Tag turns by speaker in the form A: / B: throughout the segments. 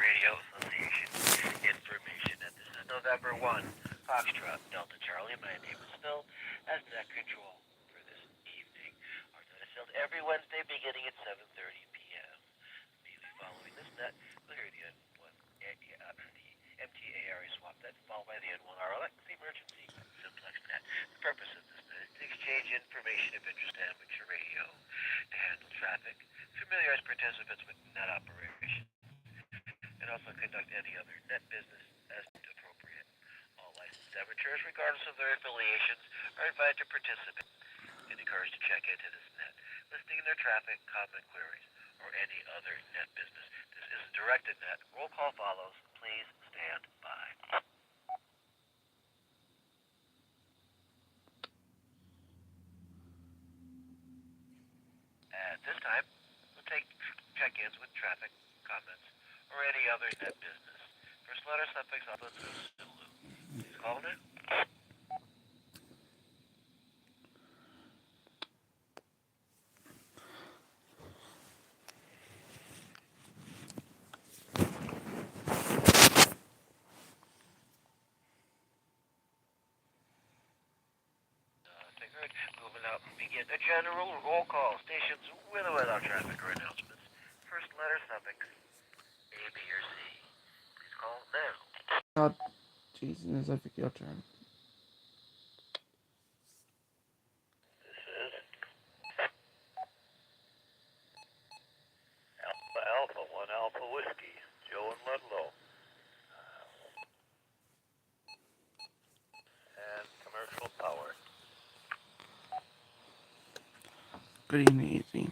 A: Radio Association information. And this is November 1, Foxtrot, Delta Charlie. My name is Phil, as net control for this evening. Our net is filled every Wednesday beginning at 7:30 p.m. Immediately following this net, we'll hear the N1, the MTARA swap net, followed by the N1 RLX, the emergency simplex net. The purpose of this net is to exchange information of interest to amateur radio, to handle traffic, familiarize participants with net operations, and also conduct any other net business as appropriate. All licensed amateurs, regardless of their affiliations, are invited to participate and encouraged to check into this net, listing their traffic, comment queries, or any other net business. This is a directed net. Roll call follows. Please stand by. At this time, we'll take check-ins with traffic, comments, or any other net business. First letter, suffix, alpha, Zulu. Please call it. Moving out, begin a general roll call. Stations with or without traffic or announcements. First letter, suffix, A, B, or C. Please call now.
B: God, Jesus, I think your turn.
A: This is Alpha Alpha, 1 Alpha Whiskey, Joe and Ludlow. And Commercial Power.
B: Good evening, easy.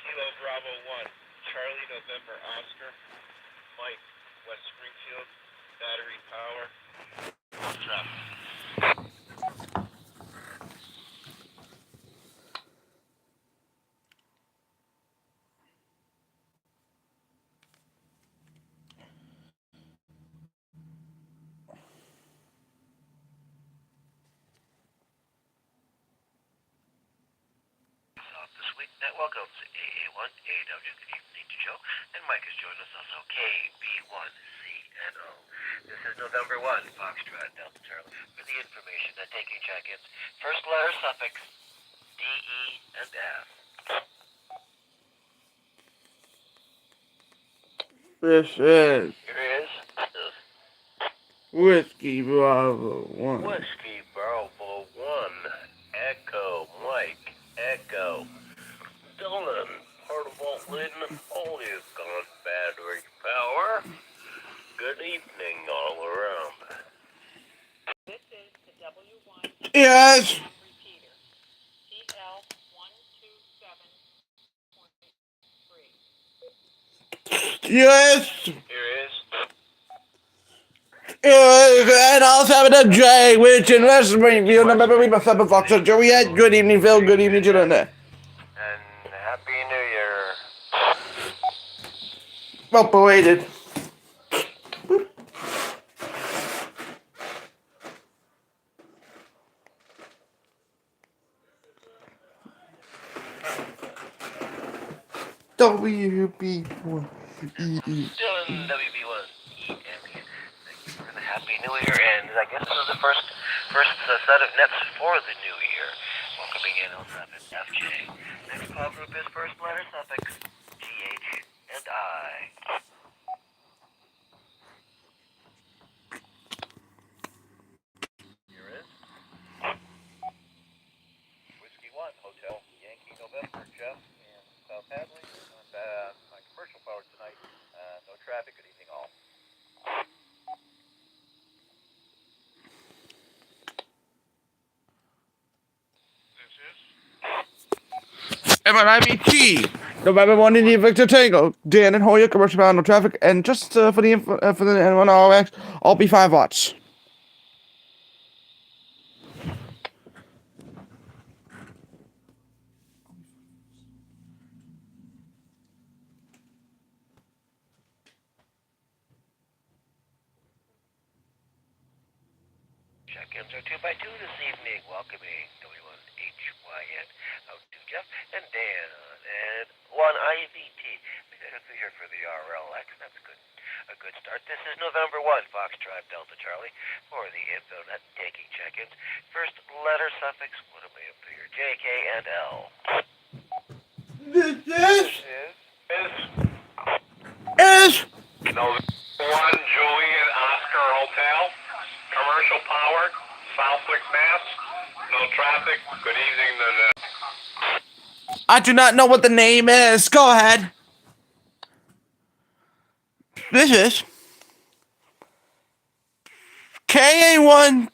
A: Kilo Bravo 1, Charlie November Oscar, Mike, West Springfield, Battery Power, traffic. This week, net welcome to AA1, AW, good evening to Joe, and Mike has joined us also, KB1CNO. This is November 1, Foxtrot, Delta Charlie, for the information and taking check-ins. First letter, suffix, D, E, and F.
B: This is
A: Here is
B: Whiskey Bravo 1.
A: Whiskey Bravo 1, Echo, Mike, Echo. Dylan, part of Walt Lynn, all is gone battery power. Good evening all around.
C: This is the W1
B: Yes.
C: repeater, CL127.3.
B: Yes.
A: Here is
B: And also having a J, which in West Springfield, November we must have a Fox and Juliet. Good evening, Phil. Good evening, children.
A: and Happy New Year.
B: Well belated. WB1.
A: Dylan, WB1, EME. Thank you for the Happy New Year, and I guess this is the first set of nets for the new year. Welcoming in L7, FJ. Next call group is first letter suffix, GH and I. Here is Whiskey 1, Hotel Yankee November, Jeff in South Hadley. On my commercial power tonight. No traffic. Good evening all. This is
B: MNIBT. November 1 Indian Victor Tango. Dan and Hoya, commercial power, no traffic. And just for the N1 RX, I'll be 5 watts.
A: check-ins are 2 by 2 this evening. Welcoming W1 RLX. That's good. A good start. This is November 1, Foxtrot Delta Charlie, for the InfoNet taking check-ins. First letter suffix. What am I up to here? J, K, and L.
B: This is
D: No, 1 Juliet Oscar Hotel, commercial power, Southwick, Mass. No traffic. Good evening to the...
B: I do not know what the name is. Go ahead. This is KA1.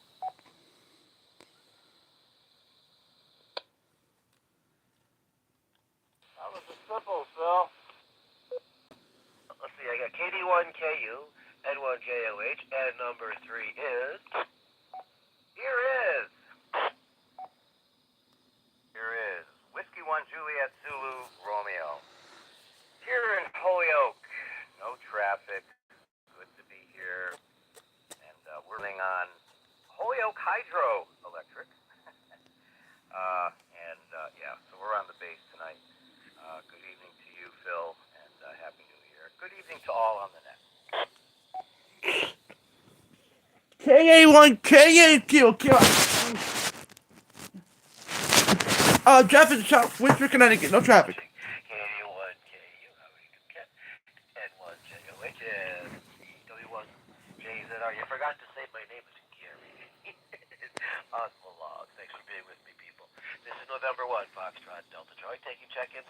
D: That was a simple, Phil.
A: Let's see, I got KD1KU, N1JOH, and number 3 is... Here is Whiskey 1 Juliet Zulu Romeo. Here in Holyoke, no traffic. Good to be here. And we're running on Holyoke Hydro Electric. Yeah, so we're on the base tonight. Good evening to you, Phil, and Happy New Year. Good evening to all on the net.
B: KA1, KA2, traffic stop, Windsor, Connecticut, no traffic.
A: KD1KU, how are you, Ken? N1JOH, and W1JZR. You forgot to say my name is Gary. On the log. Thanks for being with me, people. This is November 1, Foxtrot Delta Charlie, taking check-ins.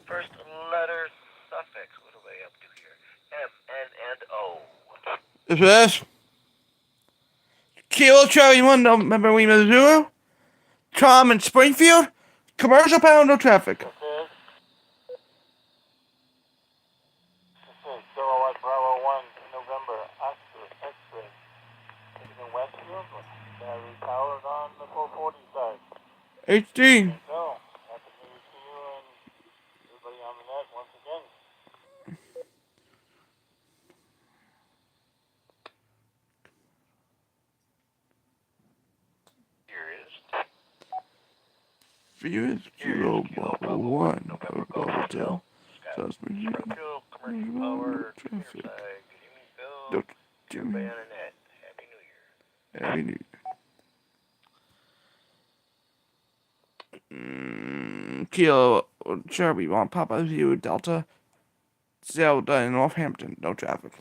A: First letter suffix. What am I up to here? M, N, and O.
B: This is Kilo Charlie 1, November Lima 0. Tom in Springfield, commercial power, no traffic.
D: This is Silhouette Bravo 1, November, Oscar, X-ray. This is in Westfield, battery powered on the 440 side.
B: HD.
D: So, happy New Year to you and everybody on the net once again.
A: Here is
B: Viewers, Kilo Bubble 1, November Hotel. Suspect.
A: Springfield Commercial Power.
B: Traffic.
A: Good evening, Phil.
B: Don't
A: Your
B: do me.
A: bayonet. Happy New Year.
B: Happy New Year. Kilo Charlie 1, Papa Zero Delta. Zelda in Northampton, no traffic.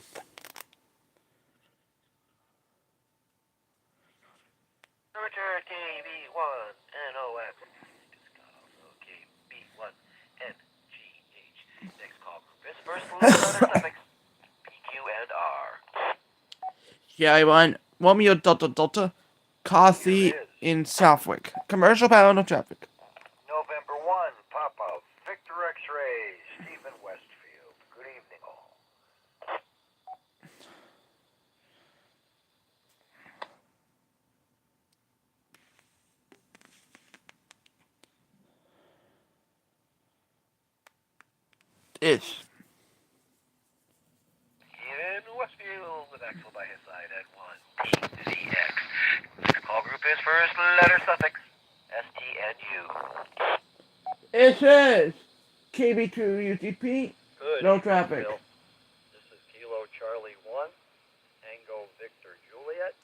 A: Roger KB1 NOX. Also KB1NGH. Next call group is first letter suffix PQ and R.
B: Yeah, one Romeo Delta Delta. Coffee in Southwick. Commercial power, no traffic.
A: November 1, Papa Victor X-Ray, Stephen Westfield. Good evening, all.
B: It's
A: In Westfield with Axel by his side at 1PZX. Next call group is first letter suffix STNU.
B: It says KB2 UTP,
D: Good.
B: no traffic.
D: Phil. This is Kilo Charlie 1, Tango Victor Juliet.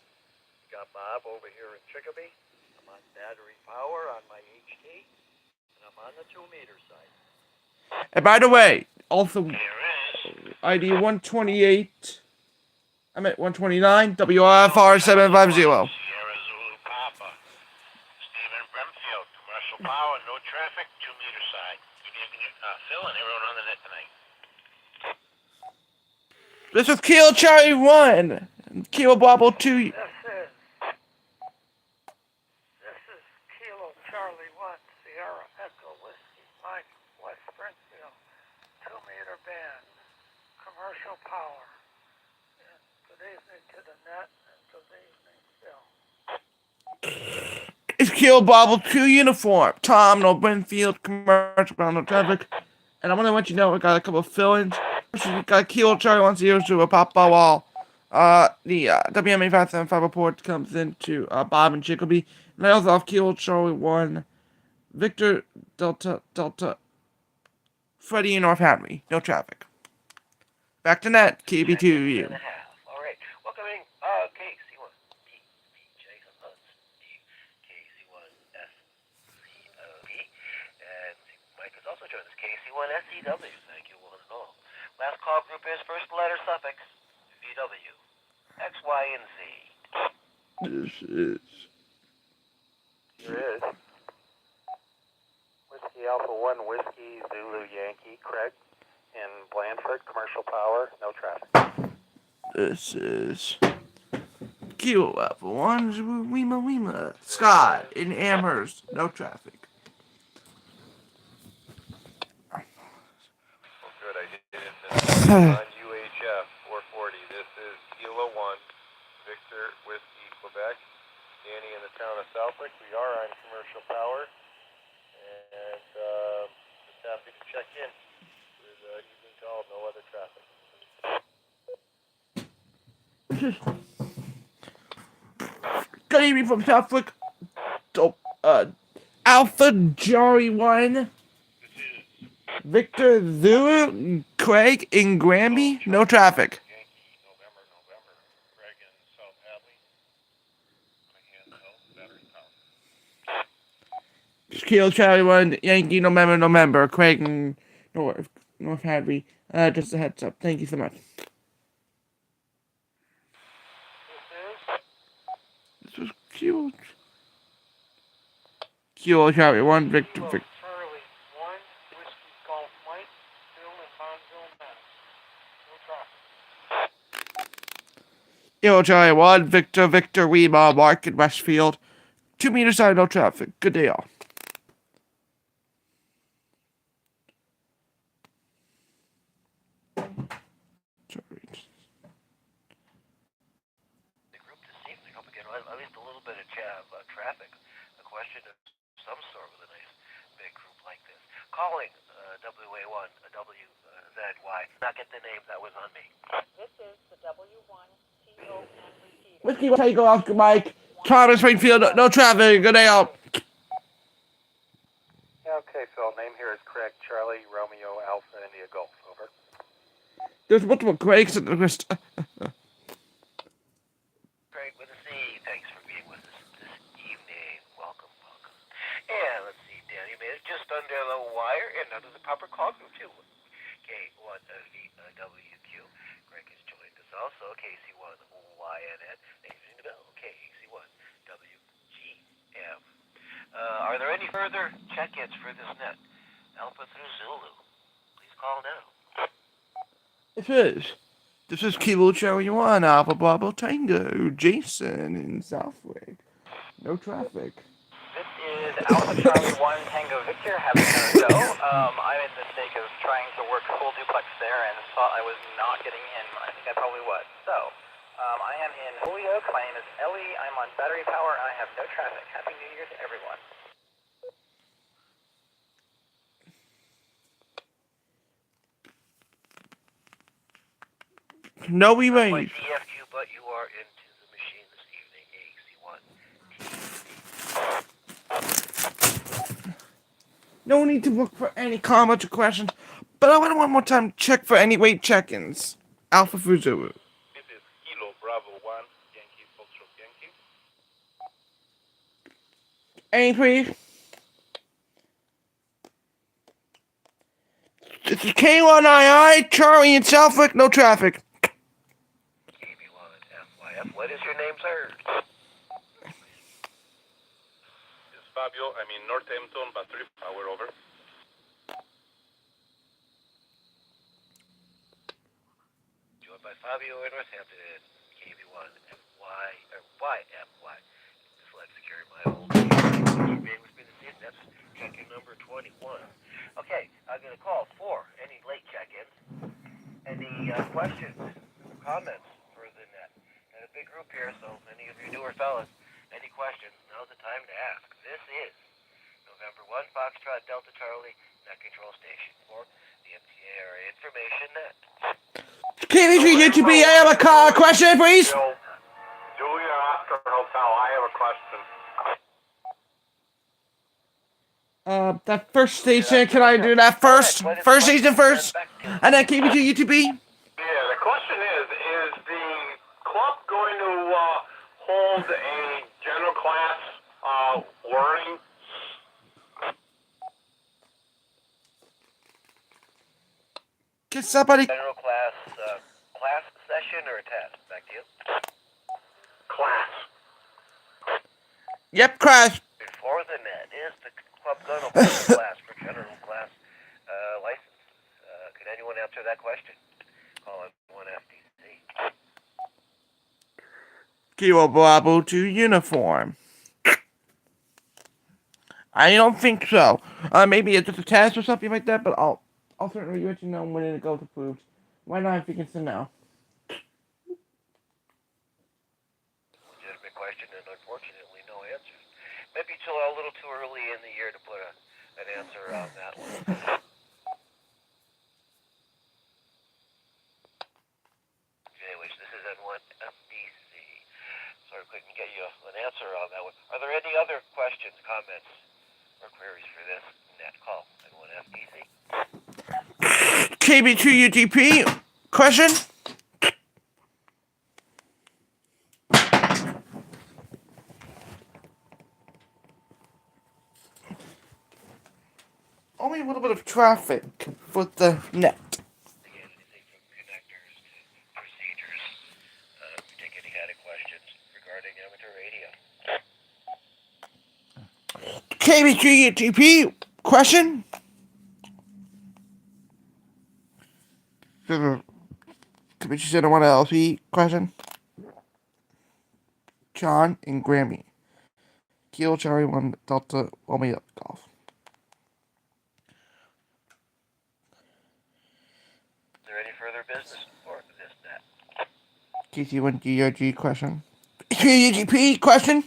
D: Got Bob over here in Chicopee. I'm on battery power on my HT, and I'm on the 2-meter side.
B: And by the way, also
A: Here is
B: ID 128. I'm at 129. WRFR 750.
D: Sierra Zulu Papa. Stephen Bremfield, commercial power, no traffic, 2-meter side. Good evening, Phil and everyone on the net tonight.
B: This is Kilo Charlie 1. Kilo Bobble 2.
C: This is Kilo Charlie 1, Sierra Echo Whiskey, Mike, West Springfield, 2-meter band, commercial power. And good evening to the net and good evening, Phil.
B: It's Kilo Bobble 2 uniform. Tom, no Winfield, commercial power, no traffic. And I want to let you know I got a couple of fill-ins. We got Kilo Charlie 1 0 to a Papa Wall. The WMA 575 report comes into Bob and Chicopee. And I also have Kilo Charlie 1, Victor Delta, Freddy in Northampton. No traffic. Back to net,
A: Check in
B: KB2U.
A: and a half. All right. Welcoming KC1 DBJ Steve KC1 SCOP. And Mike has also joined us. KC1 SCW. Thank you, one and all. Last call group is first letter suffix VW. X, Y, and Z.
B: This is.
D: Here is Whiskey Alpha 1, Whiskey Zulu Yankee, Craig, in Blandford, commercial power, no traffic.
B: This is. Kilo Alpha 1, Wima. Scott in Amherst, no traffic.
D: Well, good, I did it on UHF 440. This is Kilo 1, Victor Whiskey, Quebec. Danny in the town of Southwick. We are on commercial power. And just happy to check in with evening call, no other traffic.
B: Good evening from Southwick. Alpha Jari 1. Victor Zulu, Craig in Granby, no traffic.
D: Yankee, November, Craig in South Hadley. Handheld, battery power.
B: Kilo Charlie 1, Yankee, November, Craig in North Hadley. Just a heads up. Thank you so much. This was cute. Kilo Charlie 1, Victor.
C: Charlie 1, Whiskey Golf Mike, Bill in Bonneville, Mass. No traffic.
B: Kilo Charlie 1, Victor, Weema, Mark in Westfield. 2 meters side, no traffic. Good day, all.
A: The group this evening. Hope we get at least a little bit of traffic. A question of some sort with a nice big group like this. Calling WA1, WZY. Not get the name that was on me.
E: This is the W1TON repeater.
B: Whiskey, what take off, Mike? Thomas Springfield, no traffic. Good day, all.
D: Okay, Phil, name here is Craig, Charlie, Romeo, Alpha, India, Golf, over.
B: There's multiple Craigs in the list.
A: Craig with a C. Thanks for being with us this evening. Welcome. And let's see, Danny made it just under the wire and under the proper call group too. K1VWQ. Greg has joined us also. KC1YNN. Names the bell. KC1WGM. Are there any further check-ins for this net? Alpha through Zulu. Please call now.
B: This is Kilo Charlie 1, Alpha Bravo Tango, Jason in Southwick. No traffic.
F: This is Alpha Charlie 1 Tango Victor having a go. I made the mistake of trying to work full duplex there and thought I was not getting in. I think I probably was. So, I am in Holyoke. My name is Ellie. I'm on battery power and I have no traffic. Happy New Year to everyone.
B: No, we
A: Like
B: wait.
A: DFQ, but you are into the machine this evening. AC1.
B: No need to look for any comments or questions, but I want to one more time check for any weight check-ins. Alpha Zulu.
D: This is Kilo Bravo 1, Yankee, Foxtrot Yankee.
B: Any, please? This is K1II, Charlie in Southwick, no traffic.
A: KB1FYF. What is your name, sir?
D: This is Fabio, I'm in Northampton, battery power, over.
A: Joined by Fabio in Northampton. KB1FY or YFY. Just like to carry my old name with me this evening. That's check-in number 21. Okay, I'm gonna call for any late check-ins. Any questions, comments for the net? Got a big group here, so many of you newer fellas. Any questions? Now's the time to ask. This is November 1, Foxtrot Delta Charlie, net control station for the MTA Area Information Net.
B: KB3 UTB, I have a question, please.
D: Julia Oscar Hotel, I have a question.
B: That first station, can I do that first? First station first? And then KB2 UTB?
D: Yeah,
G: question is the club going to hold a general class learning?
B: Can somebody?
A: General class session or a test? Back to you.
G: Class.
B: Yep, Crash.
A: Before the net, is the club going to hold a class for general class license? Could anyone answer that question? Call it 1FDC.
B: Kilo Bravo to uniform. I don't think so. Maybe it's just a test or something like that, but I'll certainly let you know when it goes approved. Why not if you can say no?
A: Legitimate question, and unfortunately, no answers. Maybe a little too early in the year to put an answer on that one. Anyways, this is N1FDC. Sorry, couldn't get you an answer on that one. Are there any other questions, comments, or queries for this net call? N1FDC.
B: KB2UTP question? Only a little bit of traffic for the net.
A: Again, anything from connectors to procedures. Take any kind of questions regarding amateur radio.
B: KB2UTP question? Commission Center 1 LLC question? John and Grammy. Kilo Charlie 1 Delta Romeo Golf.
A: Is there any further business for this net?
B: KC1 DRG question. KUGP question?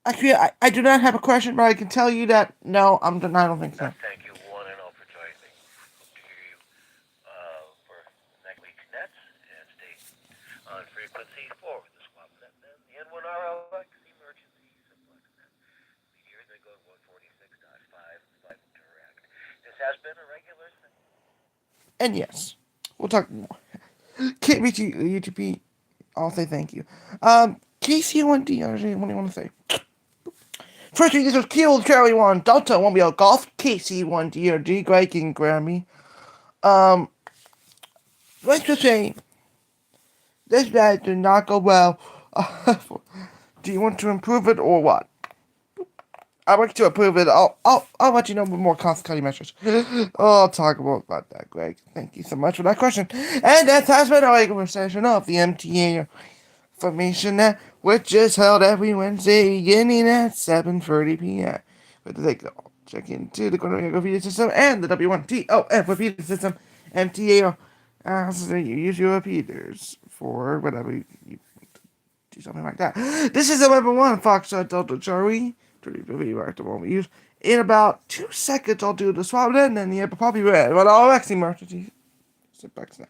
B: Actually, I do not have a question, but I can tell you that no, I don't think so.
A: Thank you one and all for joining me. Hope to hear you for next week's nets and stay on frequency for the swap net and the N1RLX emergency simplex net. Be here they go to 146.5 direct. This has been a regular set.
B: And yes, we'll talk more. KBT UTP, I'll say thank you. KC1 DRG, what do you want to say? First, this was Kilo Charlie 1 Delta Romeo Golf, KC1 DRG, Greg and Grammy. Let's just say this night did not go well. Do you want to improve it or what? I'd like to improve it. I'll let you know with more consequential measures. I'll talk about that, Greg. Thank you so much for that question. And that has been our regular session of the MTA Information Net, which is held every Wednesday beginning at 7:30 p.m. But they go check into the Golden Repeater System and the W1TOF repeater system. MTA asks that you use your repeaters for whatever you do, something like that. This is the number 1 Foxtrot Delta Charlie. We use. In about 2 seconds, I'll do the swap and then the app will be ready. But I'll actually emergency. Sit back now.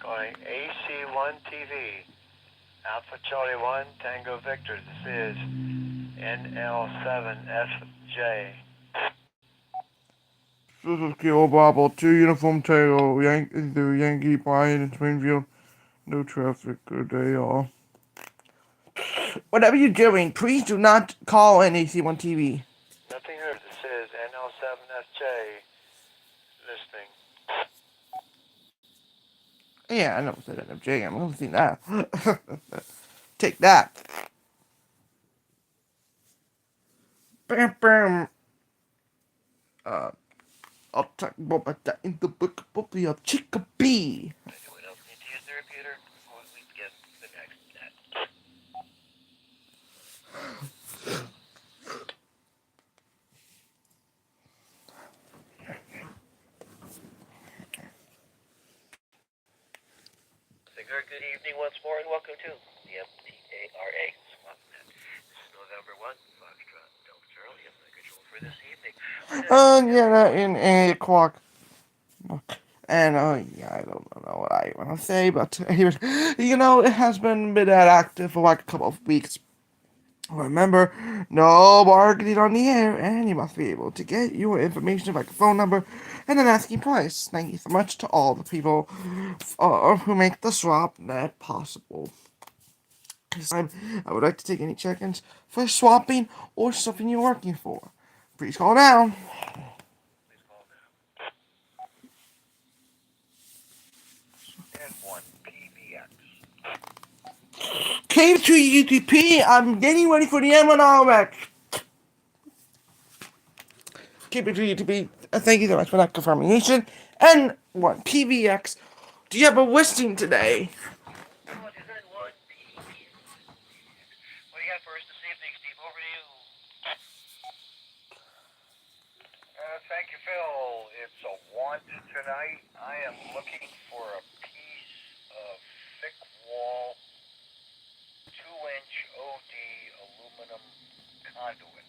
D: Calling AC1 TV. Alpha Charlie 1, Tango Victor. This is NL7FJ.
B: This is Kilo Bravo 2 Uniform Tango, Yankee Brian in Springfield. No traffic, good day, all. Whatever you're doing, please do not call in AC1 TV.
D: Nothing heard. This is NL7FJ. Listening.
B: Yeah, I know what that MJ. I'm gonna see that. Take that. Bam, bam. I'll talk more about that in the book of Chickabee.
A: Anyone else need to use the repeater before we get the next net? Singer, good evening once more and welcome to the MTARA Swap Net. This is November 1, Foxtrot Delta Charlie, I'm the control for this evening.
B: Yeah, in 8 o'clock. And, yeah, I don't know what I want to say, but anyways, you know, it has been a bit active for like a couple of weeks. Remember, no bargaining on the air, and you must be able to get your information like a phone number and an asking price. Thank you so much to all the people who make the swap net possible. This time, I would like to take any check-ins for swapping or something you're working for. Please call now.
D: N1 PBX.
B: K2UTP, I'm getting ready for the M1RX. K2UTP, thank you so much for that confirmation. N1 PBX, do you have a listing today?
A: What is that one? What do you got for us this evening, Steve? Over to you.
D: Thank you, Phil. It's a want tonight. I am looking for a piece of thick wall, 2-inch OD aluminum conduit.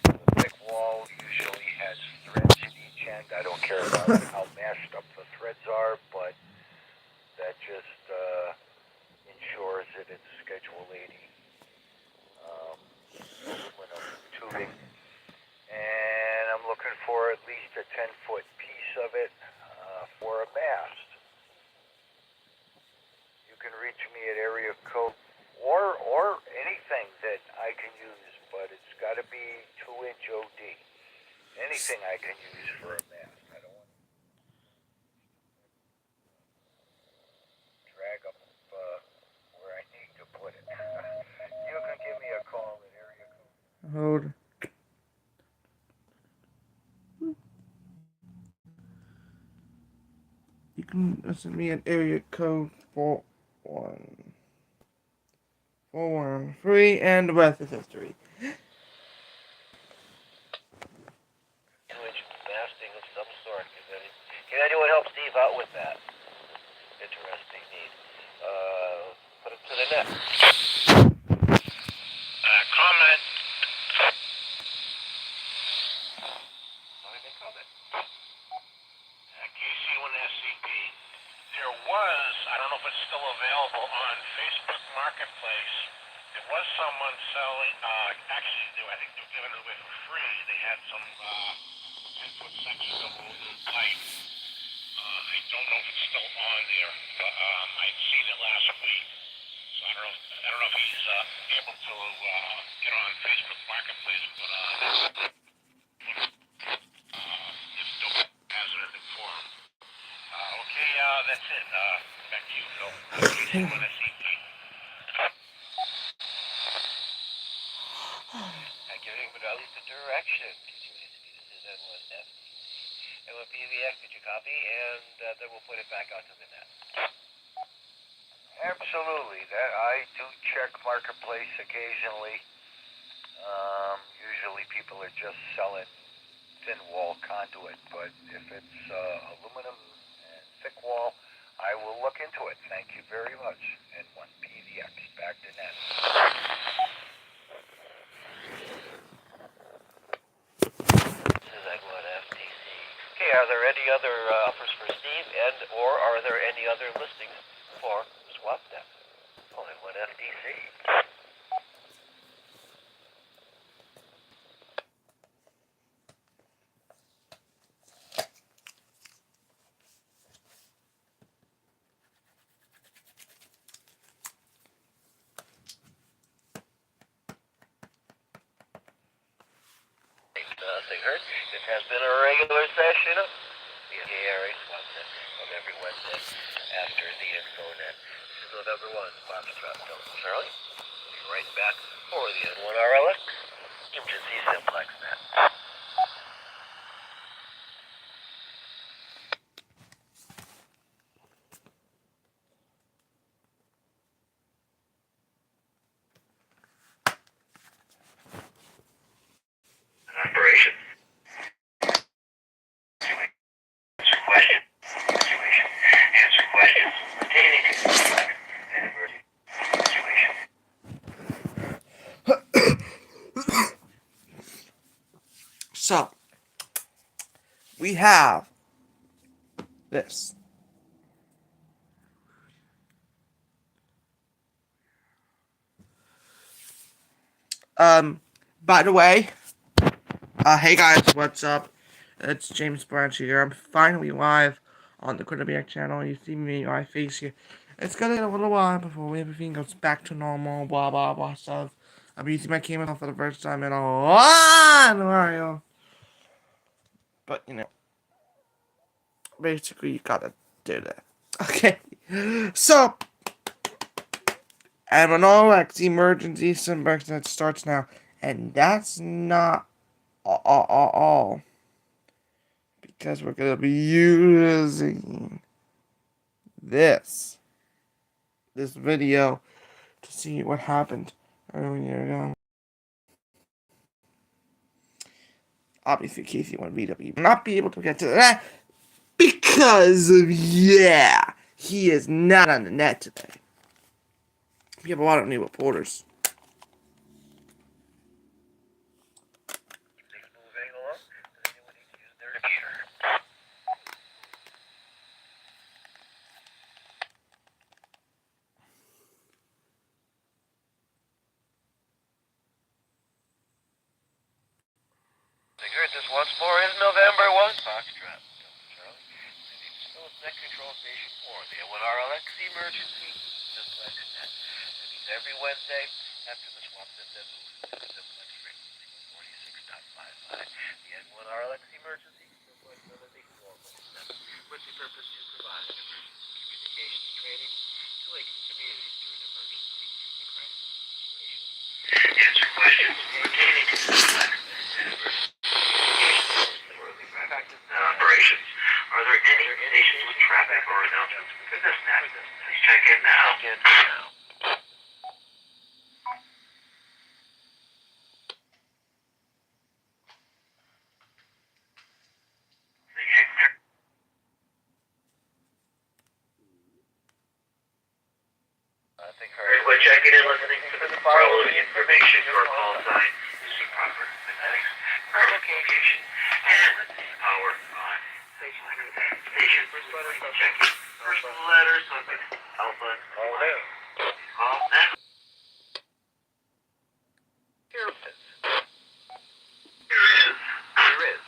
D: The thick wall usually has threads in each end. I don't care about how mashed up the threads are, but that just ensures that it's Schedule 80 aluminum tubing. And I'm looking for at least a 10-foot piece of it for a mast. You can reach me at area code or anything that I can use, but it's got to be 2-inch OD. Anything I can use for a mast. I don't want to drag up where I need to put it. You can give me a call at area code.
B: Hold. You can send me an area code 41413, and the rest is history.
A: 2-inch masting of some sort. Can anyone help Steve out with that? Interesting need. Put it to the net.
G: Comment.
A: Anything comment?
G: KC1SCP. There was, I don't know if it's still available on Facebook Marketplace. There was someone selling, actually, I think they were giving it away for free. They had some 10-foot sections of aluminum pipe. I don't know if it's still on there, but I'd seen it last week. So I don't know if he's able to get on Facebook Marketplace, but if Dope has it in the forum. Okay, that's it. Back to you, Phil. KC1SCP.
A: I'm giving but at least a direction. This is N1F. N1 PVX, did you copy? And then we'll put it back out to the net.
D: Absolutely. That I do check Marketplace occasionally. Usually people are just selling thin wall conduit, but if it's aluminum and thick wall, I will look into it. Thank you very much. N1 PVX, back to net.
A: This is N1 FTC. Okay, are there any other offers for Steve, and or are there any other listings for SwapNet? Well, N1 FTC. Nothing heard. This has been a regular session of the ARA SwapNet of every Wednesday after the InfoNet. This is November 1, Foxtrot Delta Charlie. We'll be right back for the N1RLX Emergency Simplex Net. Operation. Answer question. Situation. Answer questions. Pertaining to an emergency situation.
B: So, we have this. By the way, hey guys, what's up? It's James Branch here. I'm finally live on the Quinnipiac channel. You see me, my face here. It's gonna take a little while before everything goes back to normal, blah blah blah stuff. I'm using my camera for the first time in a long while. But, you know, basically you gotta do that. Okay. So, Amanolex emergency symbol that starts now. And that's not all. Because we're gonna be using this video to see what happened earlier. Obviously, Casey won VW will not be able to get to that because of, he is not on the net today. We have a lot of new reporters.
A: Things moving along. Does anyone need to use their computer? I heard this once more is November 1. Foxtrot, Delta Charlie. My name is Philip, Net Control Station 4. The L1RLX emergency simplex net. That means every Wednesday after the swap that moves to the simplex frequency of 46.55. The N1RLX emergency simplex under the 417 with the purpose to provide emergency communications training to Lakeland communities during emergency and crisis situations. Answer questions pertaining to simplex and emergency operations. Are there any stations with traffic or announcements for this net? Please check in now. When checking and listening to the following information, your call sign is the proper phonetics, location, and power on station. First letter checking. First letter suffix alpha. Call now. Call now. Here is.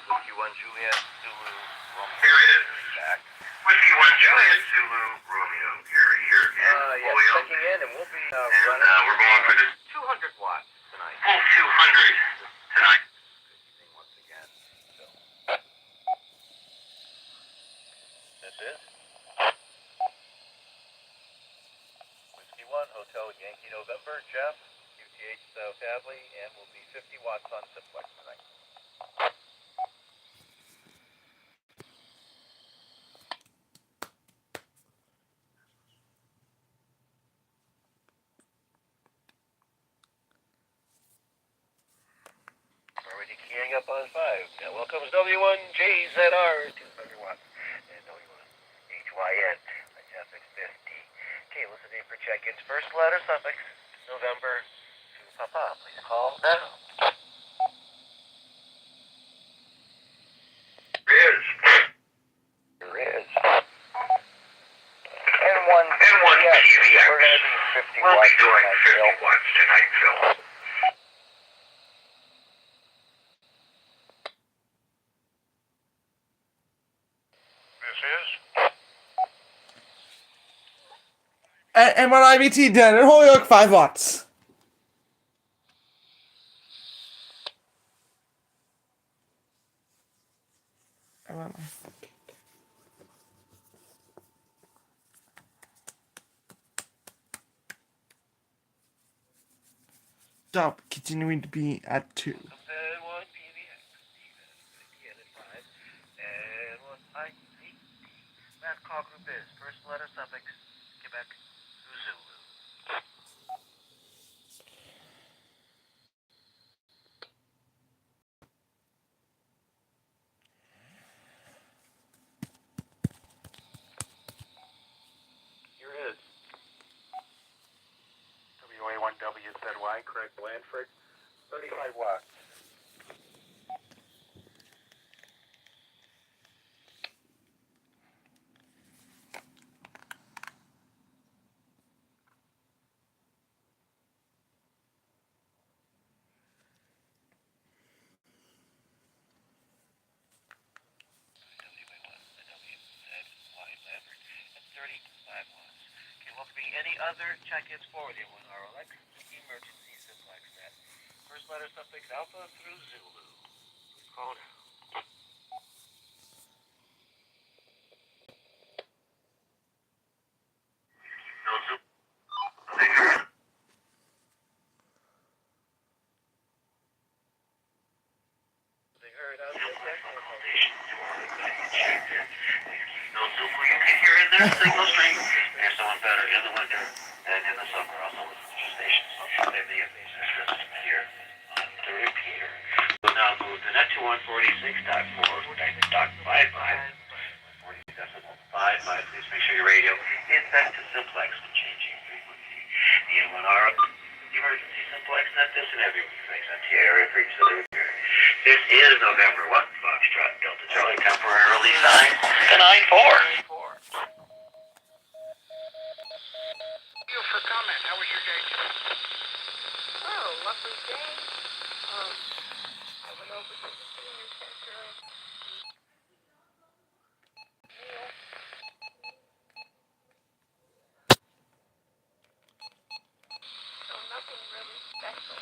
A: Whiskey 1 Juliet Zulu Romeo. Here is. Back. Whiskey 1 Juliet Zulu Romeo. Here is. Yes, checking in, and we'll be running. We're going for this 200 watts tonight. Full 200 tonight. Good evening once again. So, this is Whiskey 1 Hotel Yankee November Jeff QTH South Hadley, and we'll be 50 watts on simplex tonight. Already keying up on 5. Now welcomes W1JZR 200 watts and W1HYN on Jeffix 50. Okay, listening for check-ins. First letter suffix November to Papa. Please call now. There is. N1 TVX. We're going to be 50 watts. We'll be doing 50 watts tonight, Phil.
B: And when IBT done in Holyoke, 5 watts. Stop, continuing to be at 2.
A: N1 PVX. Again at 5. N1 IC. Last call group is first letter suffix Quebec Zulu.
D: Here is WA1WZY, Craig Blanford, 35 watts.
A: be any other check-ins forward in one RLX emergency simplex net. First letter suffix alpha through Zulu. Please call now. No Zulu. They heard out there. No Zulu, you can hear in their signal stream. There's someone better in the winter than in the summer on the stations. They may have made this system here on the repeater. We'll now move to net 2146.4.55. 40.55. Please make sure your radio is set to simplex when changing frequency. The N1R emergency simplex net this and every week on T area for each of the repair. This is November 1, Foxtrot Delta Charlie, temporarily signed to 9-4.
C: Thank you for coming. How was your day?
E: Oh, lovely day. I went over to the senior center. Meal. So nothing really special.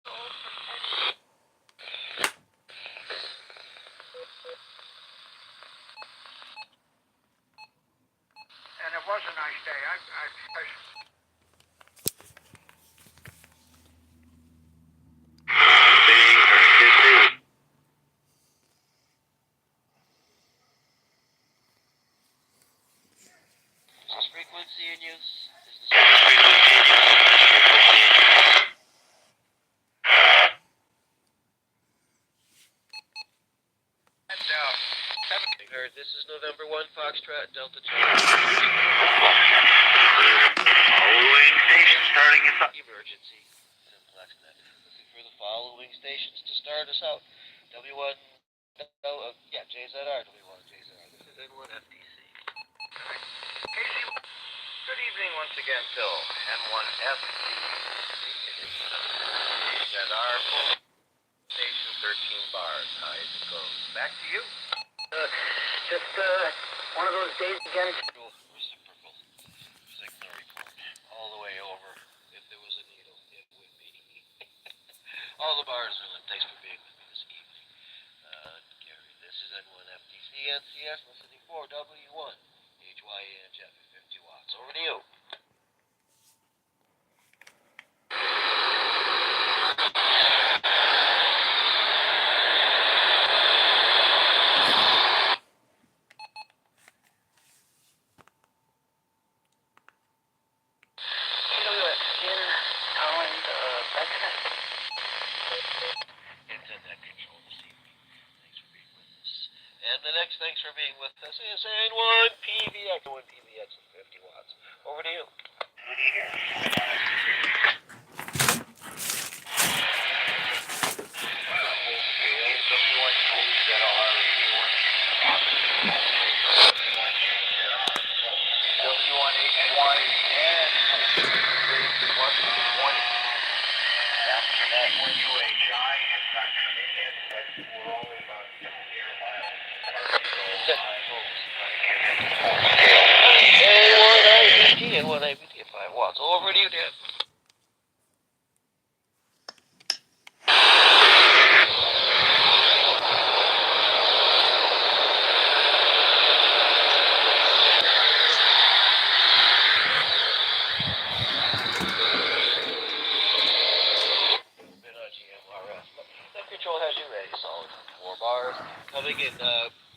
E: Sold for pennies.
C: And it was a nice day. I
A: Frequency in use. Frequency in use. Heard, this is November 1, Foxtrot Delta Charlie. Following station starting in emergency simplex net. Looking for the following stations to start us out. W1, JZR, W1, JZR. This is N1 FTC.
C: Casey,
F: Good evening once again, Phil. N1FTC. It is ZR full station 13 bars. How it goes. Back to you.
C: just one of those days again.
A: Reciprocal signal report. All the way over. If there was a needle, it would be. All the bars are in. Thanks for being with me this evening. Gary, this is N1 FTC NCS listening for W1 HYNF 50 watts. Over to you. Internet control this evening. Thanks for being with us. And the next thanks for being with us is N1 PVX. N1 PVX is 50 watts. Over to you. N1 ABT at 5 watts. Over to you, Dan. That control has you ready. Solid 4 bars. Coming in,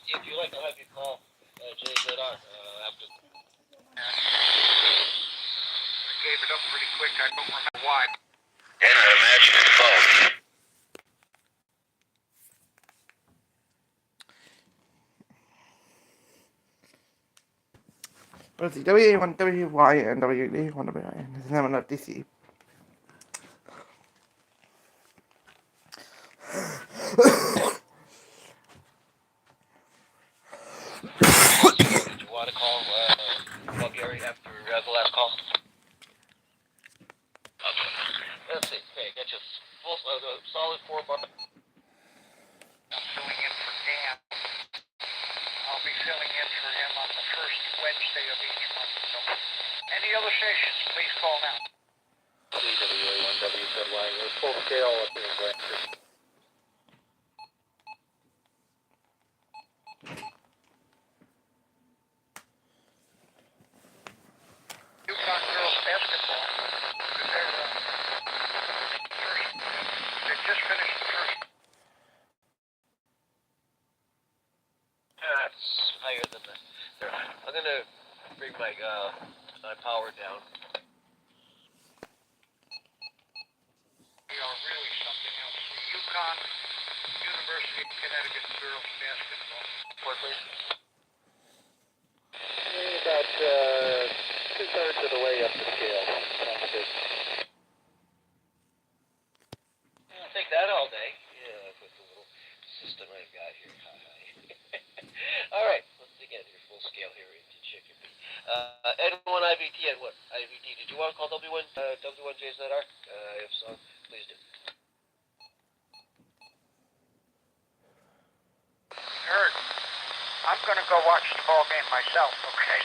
A: if you like, I'll have you call JZR after.
C: I gave it up pretty quick. I don't remember why.
A: And I imagine it's phone.
B: But it's W1, WY, and WD, 1 WI, this is N1 FTC.
A: Did you want to call Gary after the last call? Okay. Let's see. Okay, get you full solid 4 bar.
C: I'm filling in for Dan. I'll be filling in for him. p.m. on the first Wednesday of each month. So, any other stations, please call now.
D: CWA1WZY, we're full scale up here in Blanchard.
C: UConn girls basketball. They just finished the first.
D: That's higher than the. I'm gonna bring my power down.
C: They are really something else. The UConn University of Connecticut girls basketball.
D: What, please? About 2/3 of the way up the scale. It'll take that all day. Yeah, with the little system I've got here. All right, let's again here, full scale here into Chicopee. N1 IVT and what? IVT. Did you want to call W1 W1JZR? If so, please do.
C: Eric, I'm going to go watch the ball game myself, okay?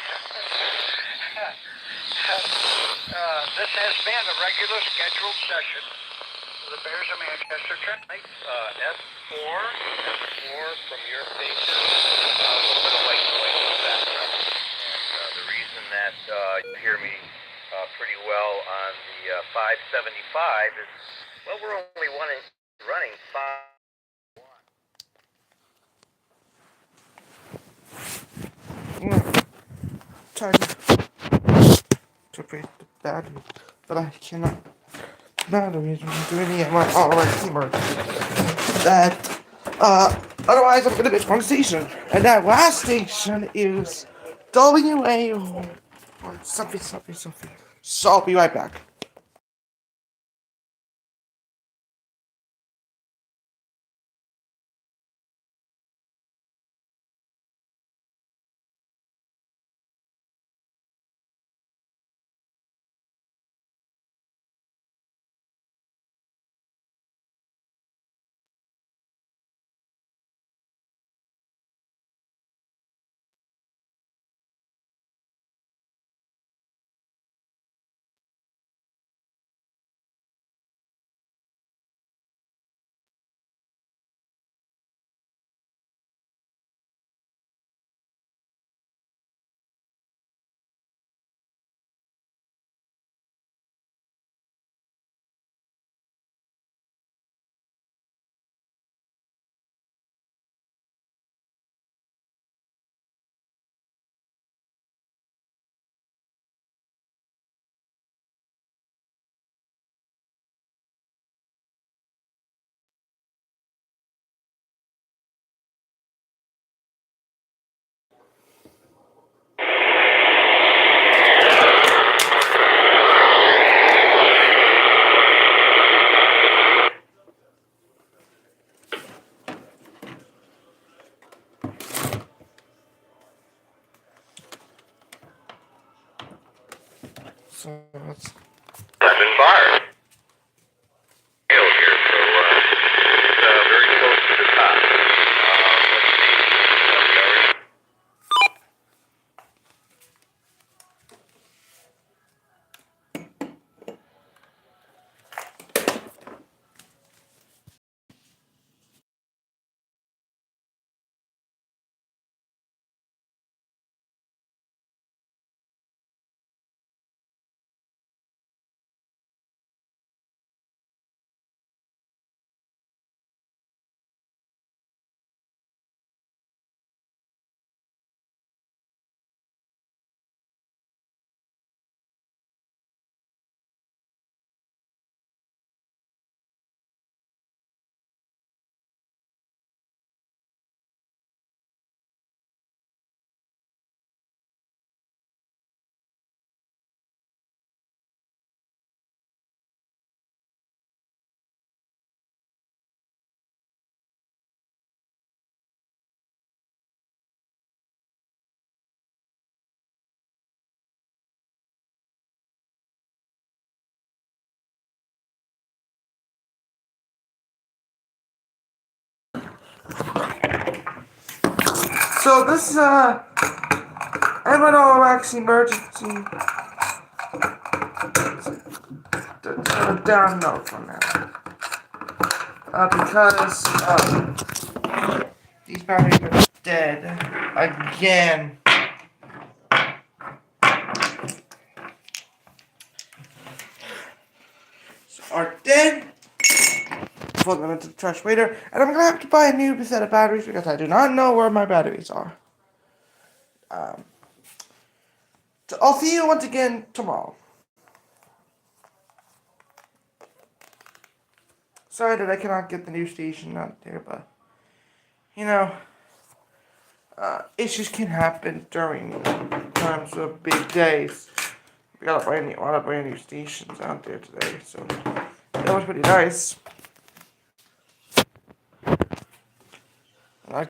C: This has been a regular scheduled session for the Bears of Manchester tonight.
D: S4 from your station, a little bit of white noise in the background. And the reason that you hear me pretty well on the 575 is, well, we're only running 5.
B: Trying to break the battery, but I cannot. Batteries when I'm doing the my all-right teamwork. That otherwise I'm gonna miss one station, and that last station is WA or something. So I'll be right back. So let's.
D: I've been fired. Here, so it's very close to the top. Let's see.
B: So this terminal vaccine emergency. Down note for now. Because these batteries are dead again. Are dead. Put them into the trash later, and I'm gonna have to buy a new set of batteries because I do not know where my batteries are. So I'll see you once again tomorrow. Sorry that I cannot get the new station out there, but you know, issues can happen during times of big days. We got a lot of brand new stations out there today, so that was pretty nice.